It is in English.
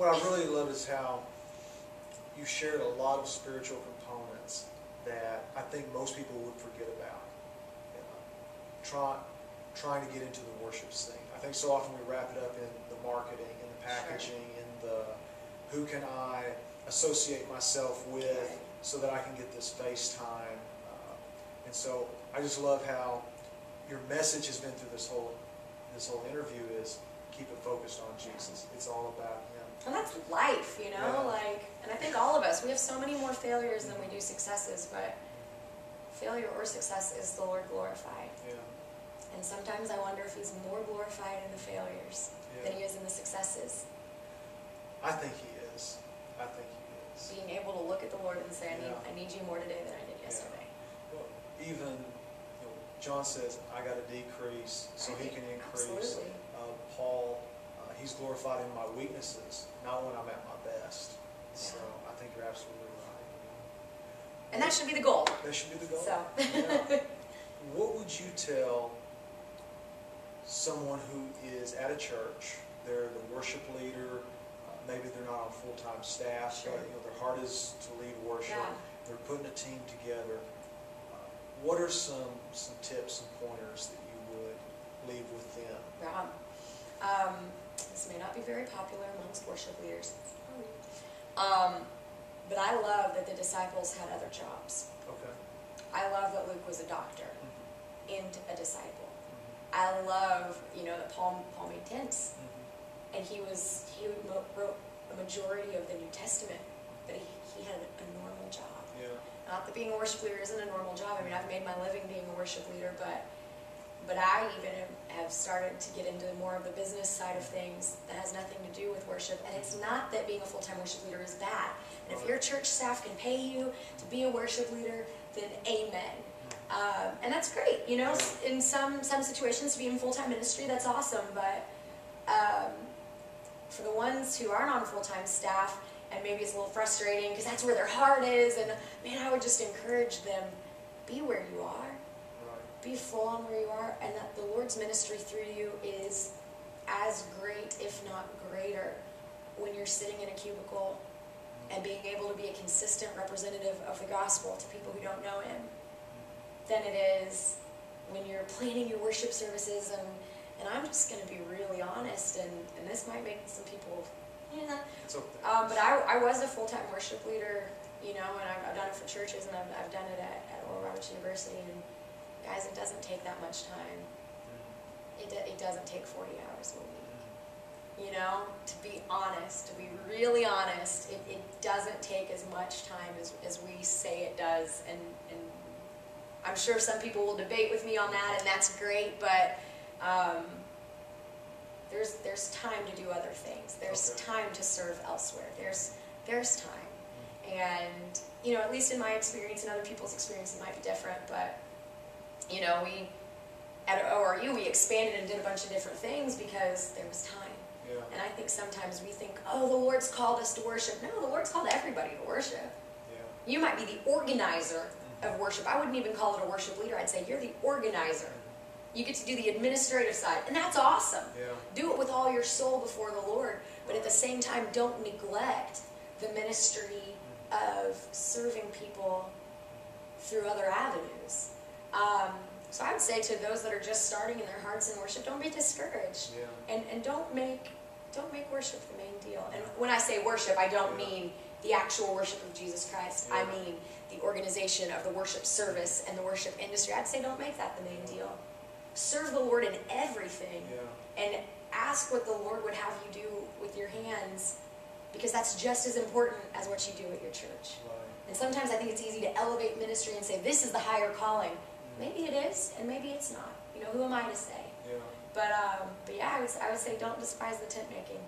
what I really love is how you shared a lot of spiritual components that I think most people would forget about. You know, trying to get into the worship scene. I think so often we wrap it up in the marketing, in the packaging, in the who can I associate myself with so that I can get this face time. And so I just love how your message has been through this whole interview is keep it focused on Jesus. It's all about Him. And that's life, you know, and I think all of us, we have so many more failures than we do successes, but failure or success is the Lord glorified. Yeah. And sometimes I wonder if He's more glorified in the failures than He is in the successes. I think He is. I think He is. Being able to look at the Lord and say, I need you more today than I did yesterday. Well, even, John says, I got to decrease so He can increase. Absolutely. Paul, He's glorified in my weaknesses, not when I'm at my best. So I think you're absolutely right. And that should be the goal. That should be the goal. So. What would you tell someone who is at a church, they're the worship leader, maybe they're not on full-time staff, but their heart is to lead worship, they're putting a team together. What are some tips and pointers that you would leave with them? This may not be very popular amongst worship leaders. But I love that the disciples had other jobs. Okay. I love that Luke was a doctor and a disciple. I love, that Paul made tents. And he wrote a majority of the New Testament, but he had a normal job. Yeah. Not that being a worship leader isn't a normal job. I mean, I've made my living being a worship leader, but I even have started to get into more of the business side of things that has nothing to do with worship. And it's not that being a full-time worship leader is bad. And if your church staff can pay you to be a worship leader, then amen. And that's great. In some situations to be in full-time ministry, that's awesome. But for the ones who aren't on full-time staff, and maybe it's a little frustrating because that's where their heart is, and man, I would just encourage them, be where you are. Be full on where you are, and that the Lord's ministry through you is as great, if not greater, when you're sitting in a cubicle and being able to be a consistent representative of the gospel to people who don't know Him, than it is when you're planning your worship services. And I'm just going to be really honest, and this might make some people, It's okay. But I was a full-time worship leader, and I've done it for churches, and I've done it at Oral Roberts University, and guys, it doesn't take that much time. It doesn't take 40 hours a week. To be honest, to be really honest, it doesn't take as much time as we say it does. And I'm sure some people will debate with me on that, and that's great, but there's time to do other things. There's time to serve elsewhere. There's time. And, at least in my experience and other people's experience, it might be different, but we, at ORU, we expanded and did a bunch of different things because there was time. Yeah. And I think sometimes we think, the Lord's called us to worship. No, the Lord's called everybody to worship. Yeah. You might be the organizer of worship. I wouldn't even call it a worship leader. I'd say you're the organizer. You get to do the administrative side, and that's awesome. Yeah. Do it with all your soul before the Lord, but at the same time, don't neglect the ministry of serving people through other avenues. So I would say to those that are just starting in their hearts in worship, don't be discouraged, and don't make worship the main deal. And when I say worship, I don't mean the actual worship of Jesus Christ. I mean the organization of the worship service and the worship industry. I'd say don't make that the main deal. Serve the Lord in everything, and ask what the Lord would have you do with your hands, because that's just as important as what you do at your church. Right. And sometimes I think it's easy to elevate ministry and say, this is the higher calling. Maybe it is, and maybe it's not. Who am I to say? Yeah. But yeah, I would say don't despise the tent making.